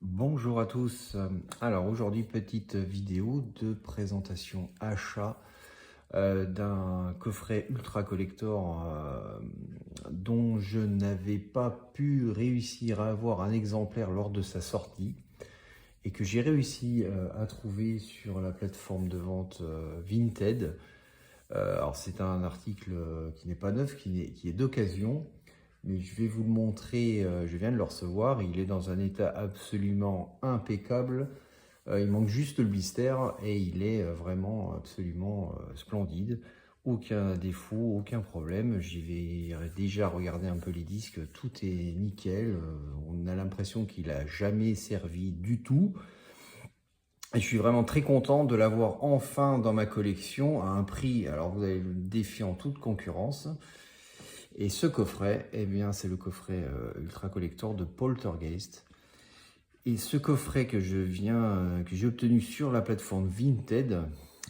Bonjour à tous. Alors aujourd'hui, petite vidéo de présentation achat d'un coffret ultra collector dont je n'avais pas pu réussir à avoir un exemplaire lors de sa sortie et que j'ai réussi à trouver sur la plateforme de vente Vinted. Alors c'est un article qui n'est pas neuf, qui est d'occasion. Mais je vais vous le montrer, je viens de le recevoir, il est dans un état absolument impeccable. Il manque juste le blister et il est vraiment absolument splendide. Aucun défaut, aucun problème. J'y vais déjà regarder un peu les disques, tout est nickel. On a l'impression qu'il a jamais servi du tout. Et je suis vraiment très content de l'avoir enfin dans ma collection à un prix, alors vous allez le défier en toute concurrence. Et ce coffret, eh bien, c'est le coffret Ultra Collector de Poltergeist. Et ce coffret que j'ai obtenu sur la plateforme Vinted,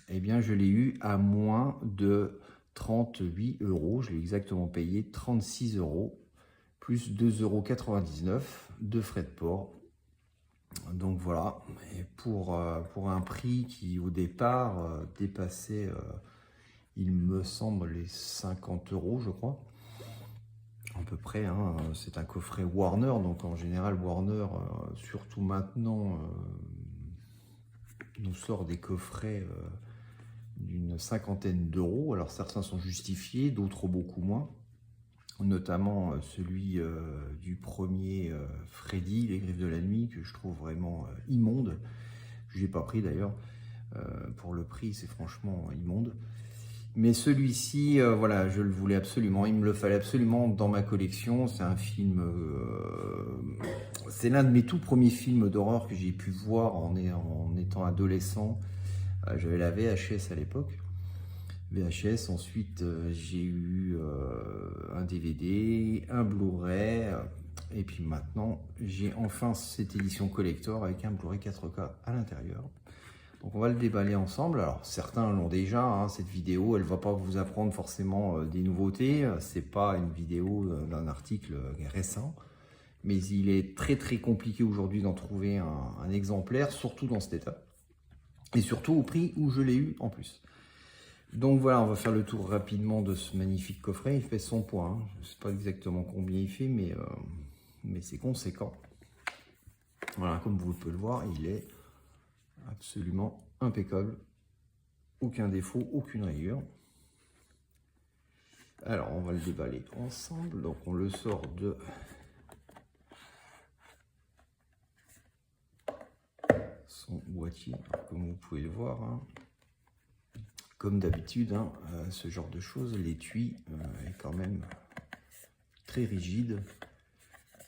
eh bien, je l'ai eu à moins de 38 euros. Je l'ai exactement payé 36 euros, plus 2,99 € de frais de port. Donc voilà, et pour un prix qui au départ dépassait, il me semble, les 50 euros, je crois. À peu près, hein. C'est un coffret Warner, donc en général Warner, surtout maintenant, nous sort des coffrets d'une cinquantaine d'euros. Alors certains sont justifiés, d'autres beaucoup moins, notamment celui du premier Freddy, les Griffes de la Nuit, que je trouve vraiment immonde. Je l'ai pas pris d'ailleurs, pour le prix c'est franchement immonde. Mais celui-ci, voilà, je le voulais absolument, il me le fallait absolument dans ma collection. C'est un film, c'est l'un de mes tout premiers films d'horreur que j'ai pu voir en étant adolescent. J'avais la VHS à l'époque. VHS, ensuite j'ai eu un DVD, un Blu-ray, et puis maintenant j'ai enfin cette édition collector avec un Blu-ray 4K à l'intérieur. Donc on va le déballer ensemble. Alors certains l'ont déjà, hein, cette vidéo, elle va pas vous apprendre forcément des nouveautés. C'est pas une vidéo d'un article récent, mais il est très très compliqué aujourd'hui d'en trouver un exemplaire, surtout dans cet état. Et surtout au prix où je l'ai eu en plus. Donc voilà, on va faire le tour rapidement de ce magnifique coffret. Il fait 100 points, hein. Je ne sais pas exactement combien il fait, mais c'est conséquent. Voilà, comme vous pouvez le voir, il est absolument impeccable. Aucun défaut, aucune rayure. Alors, on va le déballer ensemble. Donc, on le sort de son boîtier, comme vous pouvez le voir, hein. Comme d'habitude, hein, ce genre de choses, l'étui est quand même très rigide.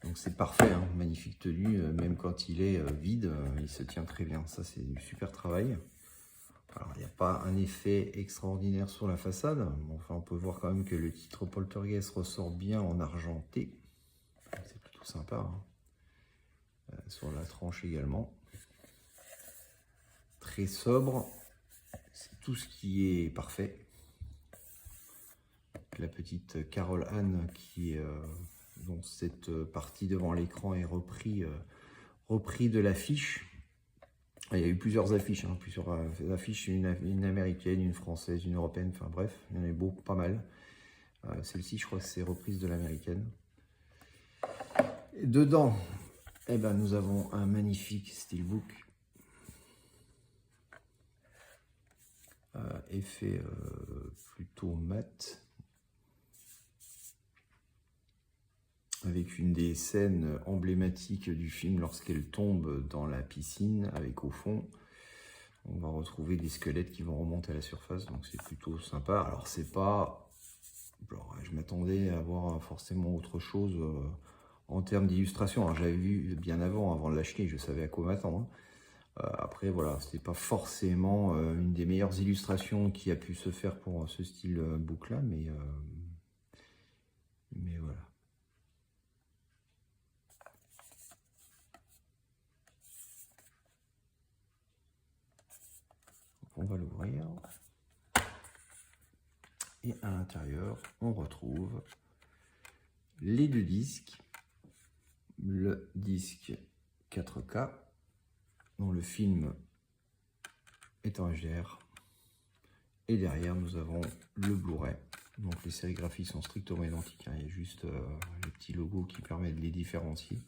Donc, c'est parfait, hein, magnifique tenue. Même quand il est vide, il se tient très bien. Ça, c'est du super travail. Alors, il n'y a pas un effet extraordinaire sur la façade. Bon, enfin, on peut voir quand même que le titre Poltergeist ressort bien en argenté. C'est plutôt sympa, hein. Sur la tranche également. Très sobre. C'est tout ce qui est parfait. La petite Carole Anne qui, dont cette partie devant l'écran est repris de l'affiche. Il y a eu plusieurs affiches, hein, plusieurs affiches, une américaine, une française, une européenne, enfin bref, il y en a beaucoup, pas mal. Celle-ci, je crois que c'est reprise de l'américaine. Dedans, eh ben, nous avons un magnifique steelbook. Effet plutôt mat. Avec une des scènes emblématiques du film lorsqu'elle tombe dans la piscine, avec au fond, on va retrouver des squelettes qui vont remonter à la surface, donc c'est plutôt sympa. Alors c'est pas, genre, je m'attendais à voir forcément autre chose en termes d'illustration. Alors j'avais vu bien avant de l'acheter, je savais à quoi m'attendre. Après voilà, c'est pas forcément une des meilleures illustrations qui a pu se faire pour ce style book là, mais voilà. On va l'ouvrir. Et à l'intérieur, on retrouve les deux disques. Le disque 4K, dont le film est en HDR. Et derrière, nous avons le Blu-ray. Donc les sérigraphies sont strictement identiques, hein. Il y a juste le petit logo qui permet de les différencier.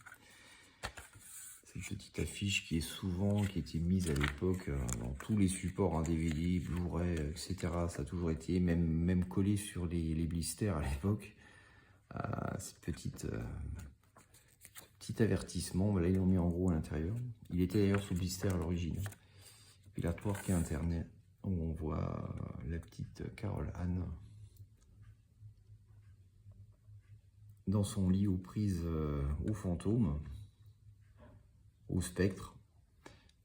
C'est une petite affiche qui était mise à l'époque dans tous les supports, hein, DVD, Blu-ray, etc. Ça a toujours été, même collé sur les blisters à l'époque. Cette petit avertissement, là ils l'ont mis en gros à l'intérieur. Il était d'ailleurs sous blister à l'origine. Puis la toile qui est interne, où on voit la petite Carole Anne dans son lit aux prises au fantôme, au spectre.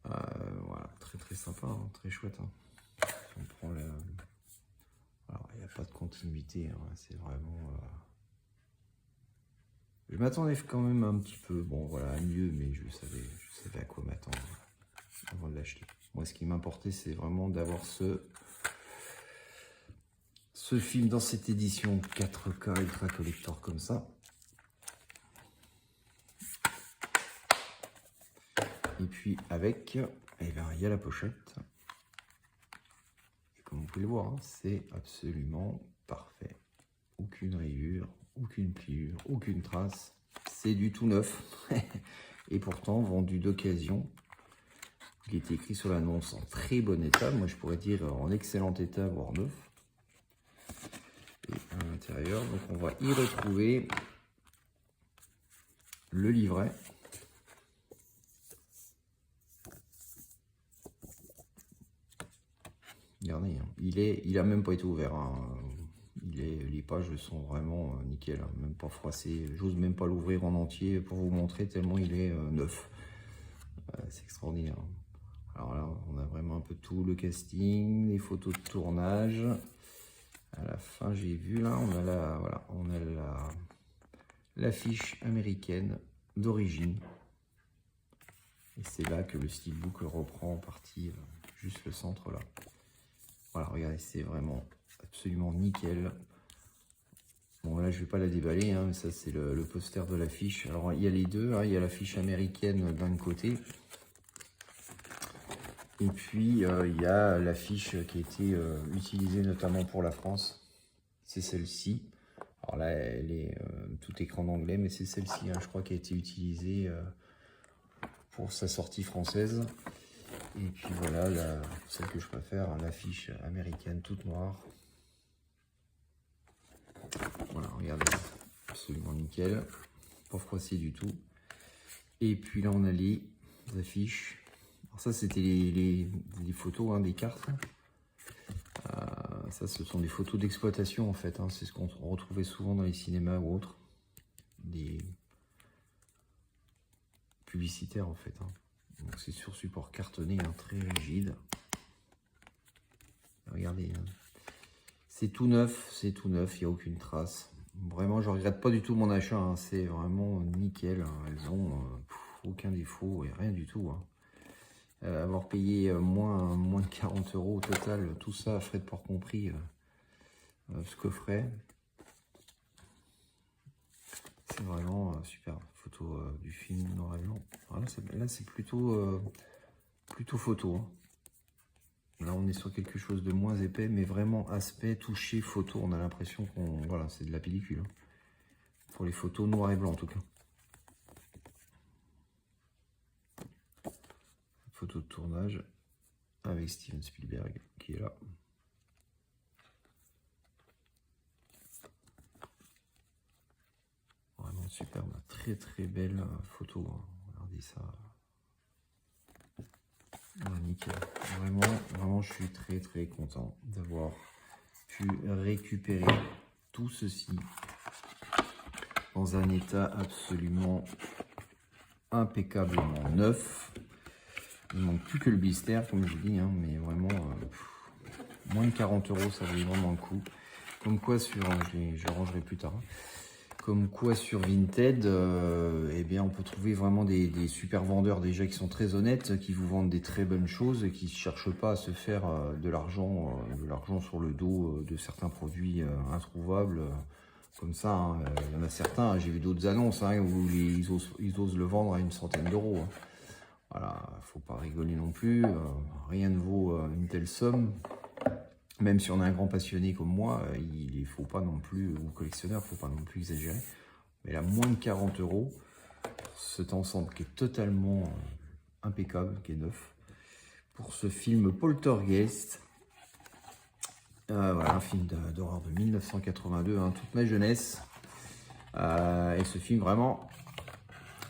Voilà, très sympa, hein, très chouette. Hein. Si on prend alors, il n'y a pas de continuité, hein, c'est vraiment... Je m'attendais quand même un petit peu, bon voilà, à mieux, mais je savais à quoi m'attendre avant de l'acheter. Moi, ce qui m'importait, c'est vraiment d'avoir ce film dans cette édition 4K Ultra Collector comme ça. Et puis avec, eh ben, il y a la pochette. Et comme vous pouvez le voir, hein, c'est absolument parfait. Aucune rayure, aucune pliure, aucune trace. C'est du tout neuf. Et pourtant vendu d'occasion. Il est écrit sur l'annonce en très bon état. Moi, je pourrais dire en excellent état, voire neuf. Et à l'intérieur, donc on va y retrouver le livret. Regardez, hein. Il a même pas été ouvert. Hein. Les pages sont vraiment nickel, hein. Même pas froissé. J'ose même pas l'ouvrir en entier pour vous montrer tellement il est neuf. C'est extraordinaire. Alors là, on a vraiment un peu tout, le casting, les photos de tournage. À la fin, j'ai vu là, on a l'affiche américaine d'origine. Et c'est là que le steelbook reprend en partie juste le centre là. Voilà, regardez, c'est vraiment absolument nickel. Bon, là, je vais pas la déballer, hein, mais ça, c'est le poster de l'affiche. Alors, il y a les deux, hein, il y a l'affiche américaine d'un côté. Et puis, il y a l'affiche qui a été utilisée notamment pour la France. C'est celle-ci. Alors là, elle est tout écran d'anglais, mais c'est celle-ci, hein, je crois, qui a été utilisée pour sa sortie française. Et puis voilà, celle que je préfère, hein, l'affiche américaine toute noire. Voilà, regardez, absolument nickel. Pas froissé du tout. Et puis là, on a les affiches. Alors ça, c'était les photos, hein, des cartes. Ça, ce sont des photos d'exploitation, en fait. Hein. C'est ce qu'on retrouvait souvent dans les cinémas ou autres. Des publicitaires, en fait. Hein. Donc c'est sur support cartonné, hein, très rigide. Regardez, hein. C'est tout neuf, il n'y a aucune trace. Vraiment, je regrette pas du tout mon achat, hein. C'est vraiment nickel. Hein. Elles ont aucun défaut et rien du tout. Hein. Avoir payé moins de 40 € au total, tout ça, frais de port compris, ce coffret. C'est vraiment super. Photo du film noir et blanc. Là, c'est plutôt photo. Hein. Là, on est sur quelque chose de moins épais, mais vraiment aspect, touché, photo. On a l'impression qu'on... Voilà, c'est de la pellicule. Hein. Pour les photos noir et blanc, en tout cas. Photo de tournage avec Steven Spielberg qui est là. Vraiment superbe, très belle photo. Hein. Regardez ça. Ah, nickel. Vraiment, je suis très content d'avoir pu récupérer tout ceci dans un état absolument impeccablement neuf. Il ne manque plus que le blister, comme je dis, hein, mais vraiment, moins de 40 €, ça vaut vraiment le coup. Comme quoi, je le rangerai plus tard. Hein. Comme quoi, sur Vinted, eh bien, on peut trouver vraiment des super vendeurs déjà qui sont très honnêtes, qui vous vendent des très bonnes choses et qui ne cherchent pas à se faire de l'argent sur le dos de certains produits introuvables Comme ça, hein. Il y en a certains, j'ai vu d'autres annonces hein, où ils osent le vendre à une centaine d'euros. Hein. Voilà, faut pas rigoler non plus. Rien ne vaut une telle somme. Même si on est un grand passionné comme moi, il ne faut pas non plus, ou collectionneur, il ne faut pas non plus exagérer. Mais là, moins de 40 euros, cet ensemble qui est totalement impeccable, qui est neuf. Pour ce film Poltergeist, voilà, un film d'horreur de 1982, hein, toute ma jeunesse. Et ce film, vraiment,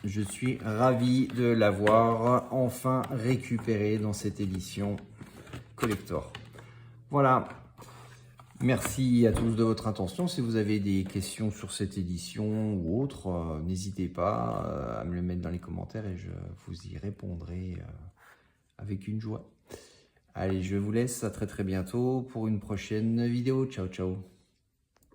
je suis ravi de l'avoir enfin récupéré dans cette édition collector. Voilà. Merci à tous de votre attention. Si vous avez des questions sur cette édition ou autre, n'hésitez pas à me le mettre dans les commentaires et je vous y répondrai avec une joie. Allez, je vous laisse, à très bientôt pour une prochaine vidéo. Ciao, ciao.